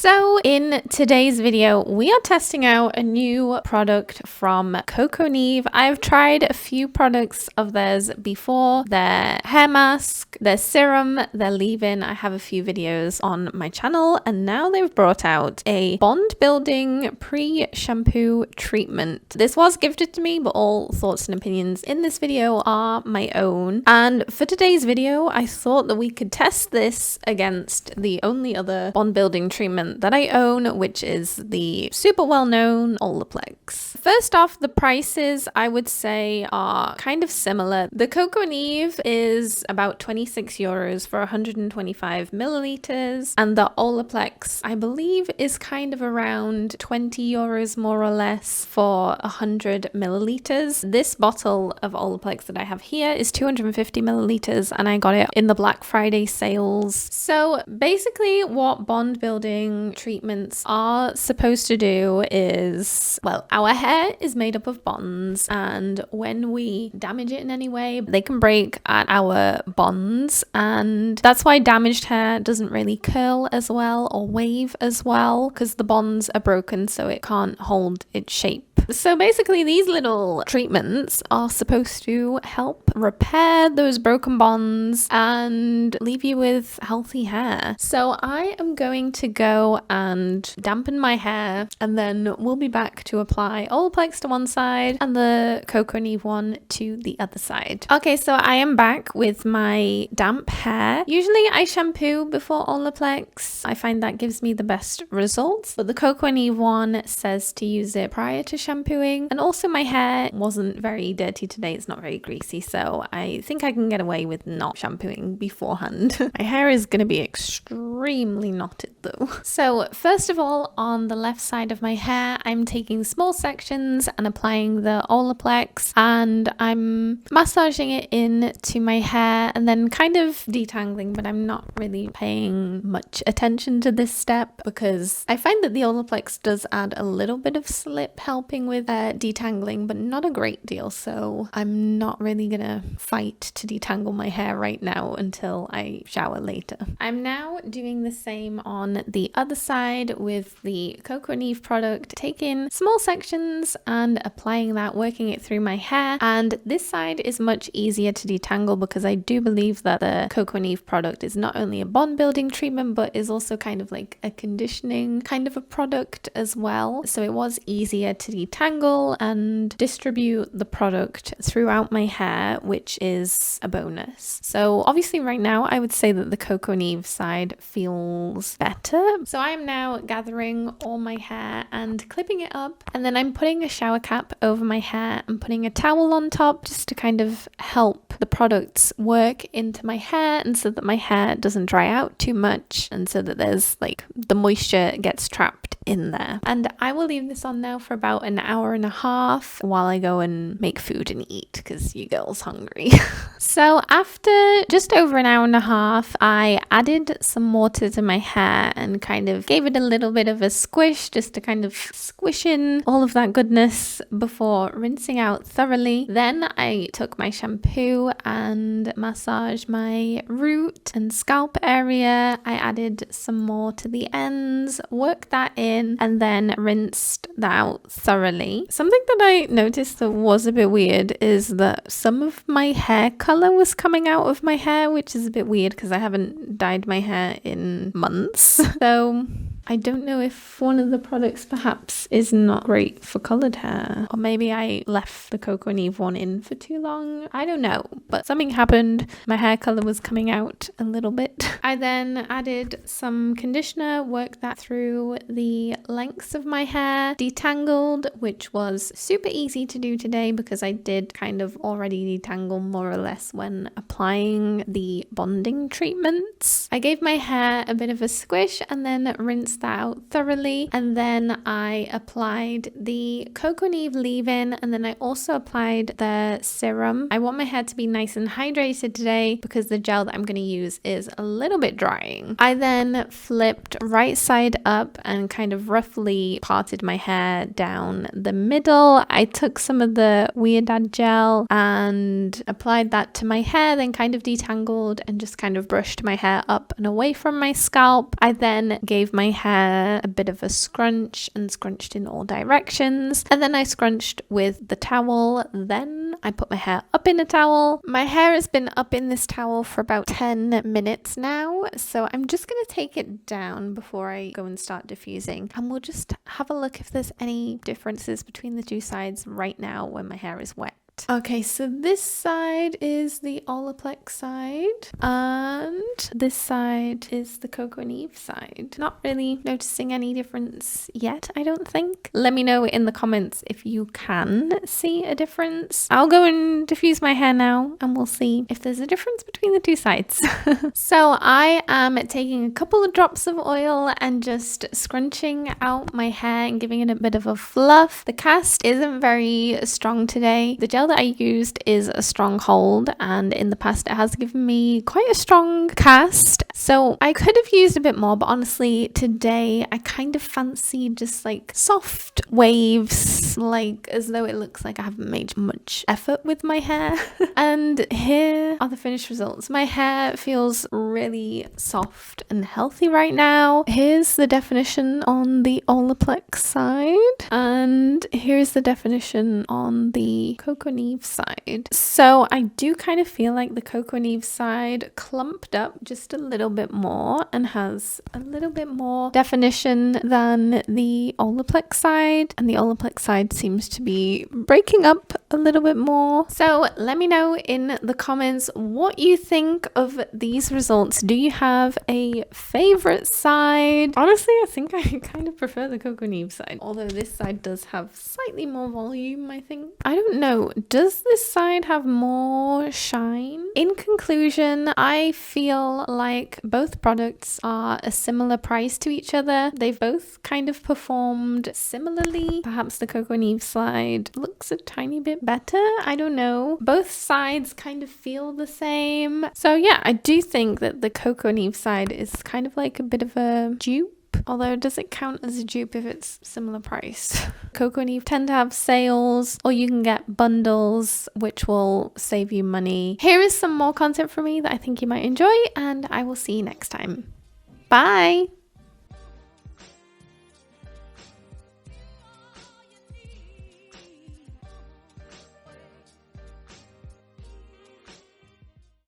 So in today's video, we are testing out a new product from Coco Eve. I've tried a few products of theirs before, their hair mask, their serum, their leave-in. I have a few videos on my channel, and now they've brought out a bond building pre-shampoo treatment. This was gifted to me, but all thoughts and opinions in this video are my own. And for today's video, I thought that we could test this against the only other bond building treatment that I own, which is the super well-known Olaplex. First off, the prices I would say are kind of similar. The Coco Eve is about 26 euros for 125 milliliters, and the Olaplex I believe is kind of around 20 euros more or less for 100 milliliters. This bottle of Olaplex that I have here is 250 milliliters, and I got it in the Black Friday sales. So basically what bond building treatments are supposed to do is, well, our hair is made up of bonds, and when we damage it in any way, they can break at our bonds, and that's why damaged hair doesn't really curl as well or wave as well, because the bonds are broken, so it can't hold its shape. So basically these little treatments are supposed to help repair those broken bonds and leave you with healthy hair. So I am going to go and dampen my hair, and then we'll be back to apply Olaplex to one side and the Coco Eve one to the other side. Okay, so I am back with my damp hair. Usually I shampoo before Olaplex. I find that gives me the best results, but the Coco Eve one says to use it prior to shampooing. And also my hair wasn't very dirty today, it's not very greasy, so I think I can get away with not shampooing beforehand. My hair is going to be extremely knotted though. So first of all, on the left side of my hair, I'm taking small sections and applying the Olaplex, and I'm massaging it into my hair and then kind of detangling, but I'm not really paying much attention to this step because I find that the Olaplex does add a little bit of slip, helping with detangling, but not a great deal, so I'm not really gonna fight to detangle my hair right now until I shower later. I'm now doing the same on the other side with the Coco Eve product, taking small sections and applying that, working it through my hair. And this side is much easier to detangle because I do believe that the Coco Eve product is not only a bond building treatment, but is also kind of like a conditioning kind of a product as well. So it was easier to detangle and distribute the product throughout my hair, which is a bonus. So obviously right now I would say that the Coco Eve side feels better. So I am now gathering all my hair and clipping it up, and then I'm putting a shower cap over my hair and putting a towel on top just to kind of help the products work into my hair, and so that my hair doesn't dry out too much, and so that there's like the moisture gets trapped in there. And I will leave this on now for about an hour and a half while I go and make food and eat because you girl's hungry. So after just over an hour and a half, I added some water to my hair and kind of gave it a little bit of a squish just to kind of squish in all of that goodness before rinsing out thoroughly. Then I took my shampoo and massaged my root and scalp area. I added some more to the ends, worked that in, and then rinsed that out thoroughly. Something that I noticed that was a bit weird is that some of my hair color was coming out of my hair, which is a bit weird because I haven't dyed my hair in months. So I don't know if one of the products perhaps is not great for colored hair, or maybe I left the Coco Eve one in for too long. I don't know, but something happened. My hair color was coming out a little bit. I then added some conditioner, worked that through the lengths of my hair, detangled, which was super easy to do today because I did kind of already detangle more or less when applying the bonding treatments. I gave my hair a bit of a squish and then rinsed that out thoroughly, and then I applied the Coco Eve leave-in, and then I also applied the serum. I want my hair to be nice and hydrated today because the gel that I'm going to use is a little bit drying. I then flipped right side up and kind of roughly parted my hair down the middle. I took some of the Weird Dad gel and applied that to my hair, then kind of detangled and just kind of brushed my hair up and away from my scalp. I then gave my hair hair a bit of a scrunch and scrunched in all directions. And then I scrunched with the towel. Then I put my hair up in a towel. My hair has been up in this towel for about 10 minutes now. So I'm just going to take it down before I go and start diffusing. And we'll just have a look if there's any differences between the two sides right now when my hair is wet. Okay, so this side is the Olaplex side and this side is the Coco Eve side. Not really noticing any difference yet, I don't think. Let me know in the comments if you can see a difference. I'll go and diffuse my hair now and we'll see if there's a difference between the two sides. So I am taking a couple of drops of oil and just scrunching out my hair and giving it a bit of a fluff. The cast isn't very strong today. The gel that I used is a strong hold, and in the past it has given me quite a strong cast, so I could have used a bit more, but honestly today I kind of fancy just like soft waves, like as though it looks like I haven't made much effort with my hair. And here are the finished results. My hair feels really soft and healthy right now. Here's the definition on the Olaplex side, and here's the definition on the Coco Eve side. So I do kind of feel like the Coco Eve side clumped up just a little bit more and has a little bit more definition than the Olaplex side, and the Olaplex side seems to be breaking up a little bit more. So let me know in the comments what you think of these results. Do you have a favorite side? Honestly, I think I kind of prefer the Coco Eve side, although this side does have slightly more volume, I think. I don't know, does this side have more shine? In conclusion, I feel like both products are a similar price to each other. They've both kind of performed similarly. Perhaps the Coco Eve side looks a tiny bit better. I don't know. Both sides kind of feel the same. So yeah, I do think that the Coco Eve side is kind of like a bit of a dupe. Although, does it count as a dupe if it's similar price? Coco Eve tend to have sales, or you can get bundles, which will save you money. Here is some more content from me that I think you might enjoy, and I will see you next time. Bye!